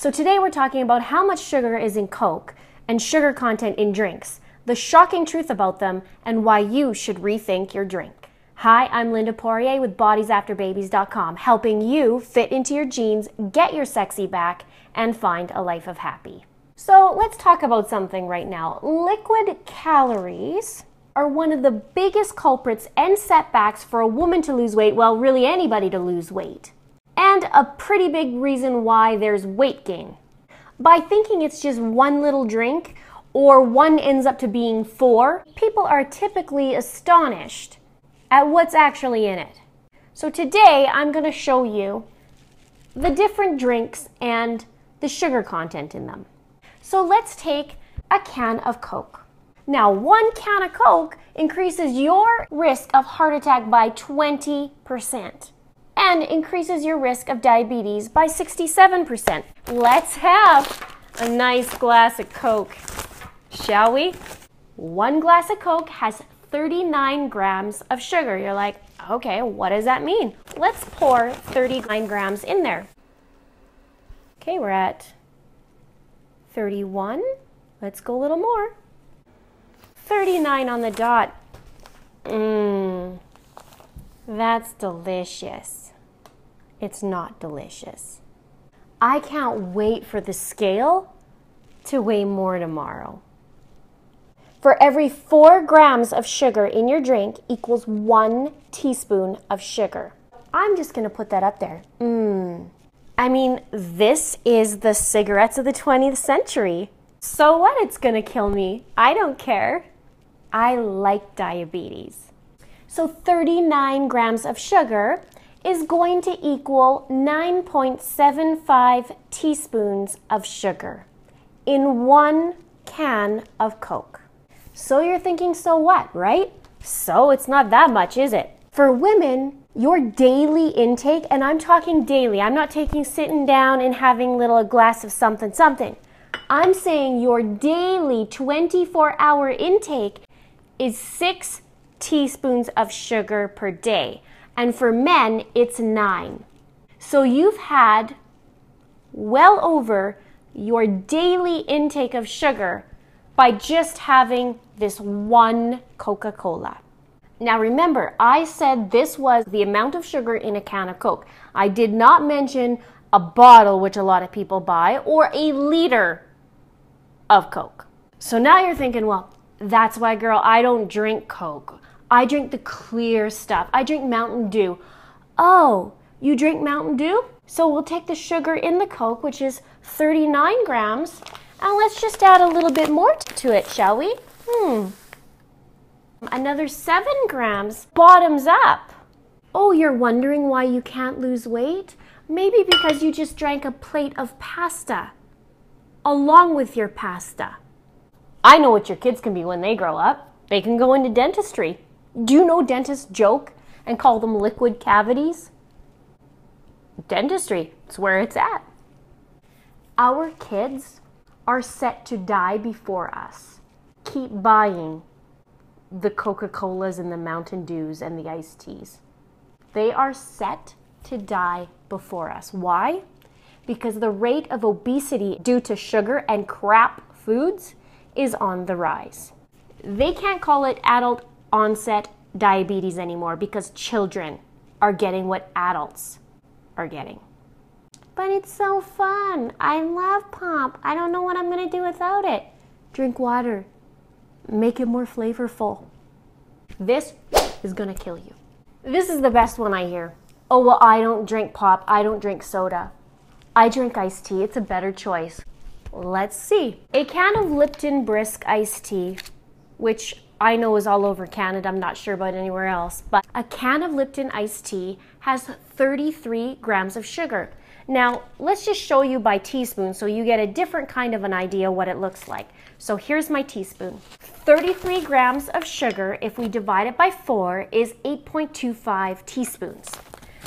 So today we're talking about how much sugar is in Coke and sugar content in drinks, the shocking truth about them, and why you should rethink your drink. Hi, I'm Linda Poirier with bodiesafterbabies.com, helping you fit into your jeans, get your sexy back, and find a life of happy. So let's talk about something right now. Liquid calories are one of the biggest culprits and setbacks for a woman to lose weight, well, really anybody to lose weight. And a pretty big reason why there's weight gain. By thinking it's just one little drink, or one ends up to being 4, people are typically astonished at what's actually in it. So today I'm going to show you the different drinks and the sugar content in them. So let's take a can of Coke. Now, 1 can of Coke increases your risk of heart attack by 20% and increases your risk of diabetes by 67%. Let's have a nice glass of Coke, shall we? 1 glass of Coke has 39 grams of sugar. You're like, okay, what does that mean? Let's pour 39 grams in there. Okay, we're at 31. Let's go a little more. 39 on the dot. That's delicious. It's not delicious. I can't wait for the scale to weigh more tomorrow. For every 4 grams of sugar in your drink equals 1 teaspoon of sugar. I'm just gonna put that up there. I mean, this is the cigarettes of the 20th century. So what? It's gonna kill me. I don't care. I like diabetes. So 39 grams of sugar is going to equal 9.75 teaspoons of sugar in 1 can of Coke. So you're thinking, so what, right? So it's not that much, is it? For women, your daily intake, and I'm talking daily, I'm not taking sitting down and having a glass of something. I'm saying your daily 24-hour intake is 6 teaspoons of sugar per day. And for men, it's 9. So you've had well over your daily intake of sugar by just having this 1 Coca-Cola. Now remember, I said this was the amount of sugar in a can of Coke. I did not mention a bottle, which a lot of people buy, or a liter of Coke. So now you're thinking, well, that's why, girl, I don't drink Coke. I drink the clear stuff. I drink Mountain Dew. Oh, you drink Mountain Dew? So we'll take the sugar in the Coke, which is 39 grams, and let's just add a little bit more to it, shall we? Another 7 grams, bottoms up. Oh, you're wondering why you can't lose weight? Maybe because you just drank a plate of pasta along with your pasta. I know what your kids can be when they grow up. They can go into dentistry. Do you know dentists joke and call them liquid cavities? Dentistry, it's where it's at. Our kids are set to die before us. Keep buying the Coca-Colas and the Mountain Dews and the iced teas. They are set to die before us. Why? Because the rate of obesity due to sugar and crap foods is on the rise. They can't call it adult onset diabetes anymore because children are getting what adults are getting. But it's so fun. I love pop. I don't know what I'm gonna do without it. Drink water. Make it more flavorful. This is gonna kill you. This is the best one I hear. Oh, well, I don't drink pop. I don't drink soda. I drink iced tea. It's a better choice. Let's see. A can of Lipton Brisk iced tea, which I know is all over Canada. I'm not sure about anywhere else. But a can of Lipton iced tea has 33 grams of sugar. Now, let's just show you by teaspoon so you get a different kind of an idea what it looks like. So here's my teaspoon. 33 grams of sugar, if we divide it by 4, is 8.25 teaspoons.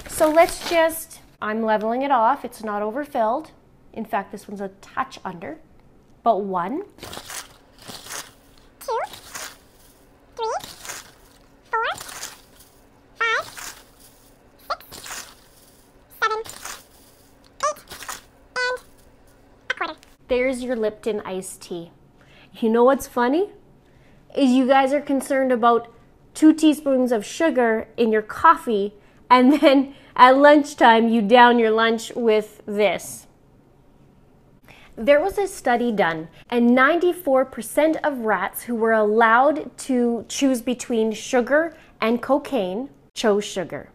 So let's just, I'm leveling it off. It's not overfilled. In fact, this one's a touch under. But 1, 2, 3, 4, 5, 6, 7, 8, and There's your Lipton iced tea. You know what's funny? Is you guys are concerned about 2 teaspoons of sugar in your coffee, and then at lunchtime you down your lunch with this. There was a study done, and 94% of rats who were allowed to choose between sugar and cocaine chose sugar.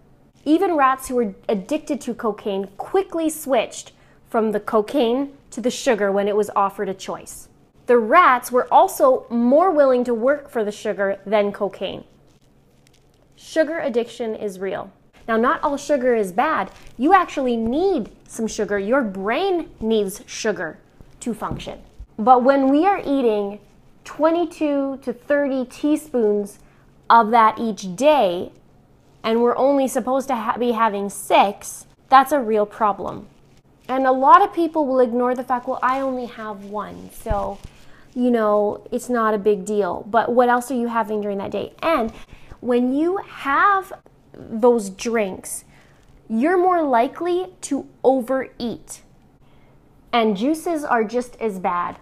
Even rats who were addicted to cocaine quickly switched from the cocaine to the sugar when it was offered a choice. The rats were also more willing to work for the sugar than cocaine. Sugar addiction is real. Now, not all sugar is bad. You actually need some sugar. Your brain needs sugar to function. But when we are eating 22 to 30 teaspoons of that each day, and we're only supposed to be having 6, that's a real problem. And a lot of people will ignore the fact, well, I only have 1, so, it's not a big deal. But what else are you having during that day? And when you have those drinks, you're more likely to overeat. And juices are just as bad.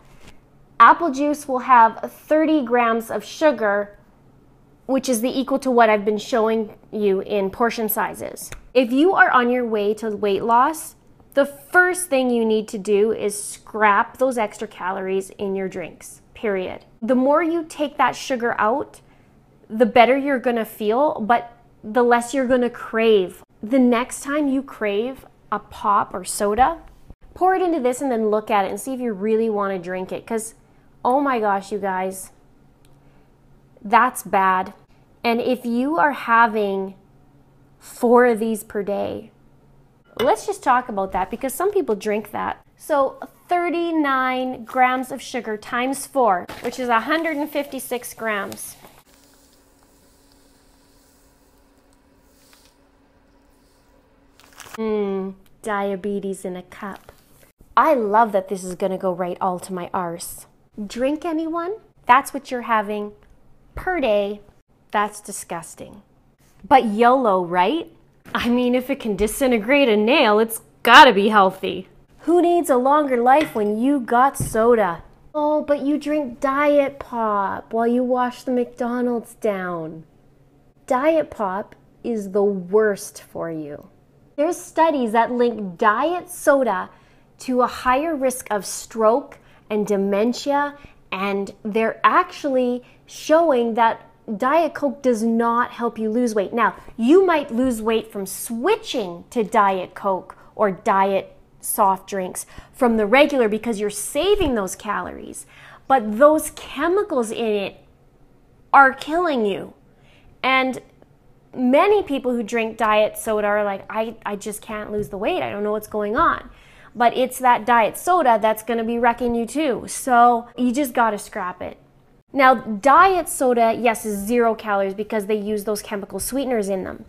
Apple juice will have 30 grams of sugar, which is the equal to what I've been showing you in portion sizes. If you are on your way to weight loss, the first thing you need to do is scrap those extra calories in your drinks, period. The more you take that sugar out, the better you're gonna feel, but the less you're gonna crave. The next time you crave a pop or soda, pour it into this and then look at it and see if you really wanna drink it, because, oh my gosh, you guys, that's bad. And if you are having 4 of these per day, let's just talk about that, because some people drink that. So 39 grams of sugar times 4, which is 156 grams. Diabetes in a cup. I love that this is gonna go right all to my arse. Drink, anyone? That's what you're having per day. That's disgusting. But YOLO, right? I mean, if it can disintegrate a nail, it's gotta be healthy. Who needs a longer life when you got soda? Oh, but you drink Diet Pop while you wash the McDonald's down. Diet Pop is the worst for you. There's studies that link diet soda to a higher risk of stroke and dementia, and they're actually showing that Diet Coke does not help you lose weight. Now, you might lose weight from switching to Diet Coke or diet soft drinks from the regular because you're saving those calories, but those chemicals in it are killing you. And many people who drink diet soda are like, I just can't lose the weight. I don't know what's going on. But it's that diet soda that's going to be wrecking you too. So you just got to scrap it. Now, diet soda, yes, is 0 calories because they use those chemical sweeteners in them.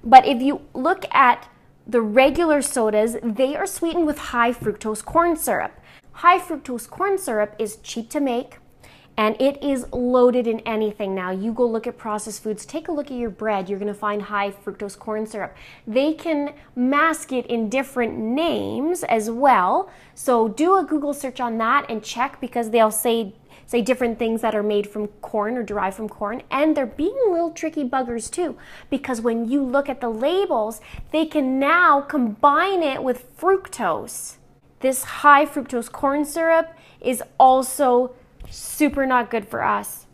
But if you look at the regular sodas, they are sweetened with high fructose corn syrup. High fructose corn syrup is cheap to make, and it is loaded in anything now. You go look at processed foods, take a look at your bread, you're gonna find high fructose corn syrup. They can mask it in different names as well. So do a Google search on that and check, because they'll say different things that are made from corn or derived from corn, and they're being little tricky buggers too, because when you look at the labels, they can now combine it with fructose. This high fructose corn syrup is also super not good for us.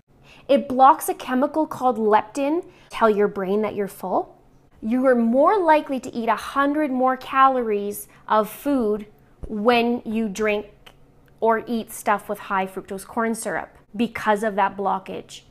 It blocks a chemical called leptin, tell your brain that you're full. You are more likely to eat 100 more calories of food when you drink or eat stuff with high fructose corn syrup because of that blockage.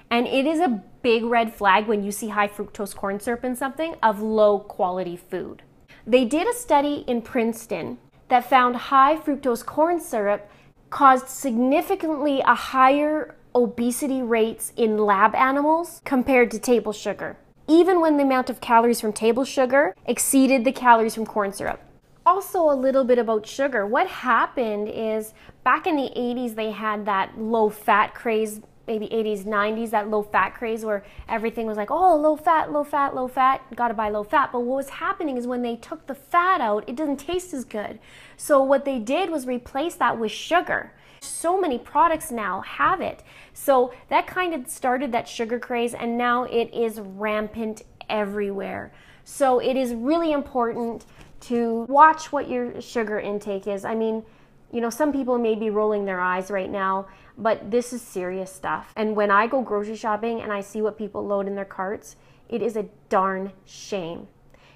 And it is a big red flag when you see high fructose corn syrup in something of low quality food. They did a study in Princeton that found high fructose corn syrup caused significantly a higher obesity rates in lab animals compared to table sugar, even when the amount of calories from table sugar exceeded the calories from corn syrup. Also, a little bit about sugar. What happened is back in the 80s, they had that low fat craze maybe 80s, 90s, that low fat craze where everything was like, oh, low fat, low fat, low fat, gotta buy low fat. But what was happening is when they took the fat out, it doesn't taste as good. So what they did was replace that with sugar. So many products now have it. So that kind of started that sugar craze, and now it is rampant everywhere. So it is really important to watch what your sugar intake is. I mean, you know, some people may be rolling their eyes right now, but this is serious stuff. And when I go grocery shopping and I see what people load in their carts, it is a darn shame.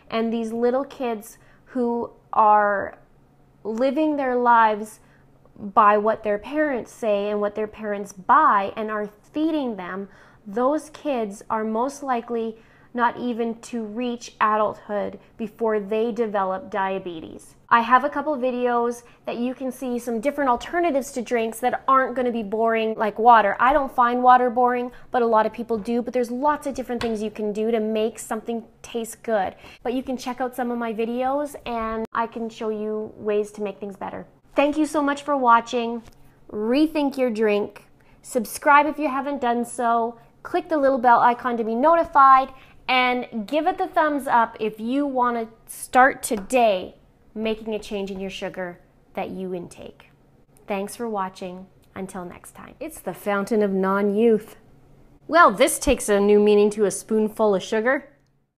And these little kids who are living their lives by what their parents say and what their parents buy and are feeding them, those kids are most likely not even to reach adulthood before they develop diabetes. I have a couple videos that you can see some different alternatives to drinks that aren't going to be boring like water. I don't find water boring, but a lot of people do. But there's lots of different things you can do to make something taste good. But you can check out some of my videos and I can show you ways to make things better. Thank you so much for watching. Rethink your drink. Subscribe if you haven't done so. Click the little bell icon to be notified. And give it the thumbs up if you want to start today making a change in your sugar that you intake. Thanks for watching. Until next time. It's the fountain of non-youth. Well, this takes a new meaning to a spoonful of sugar.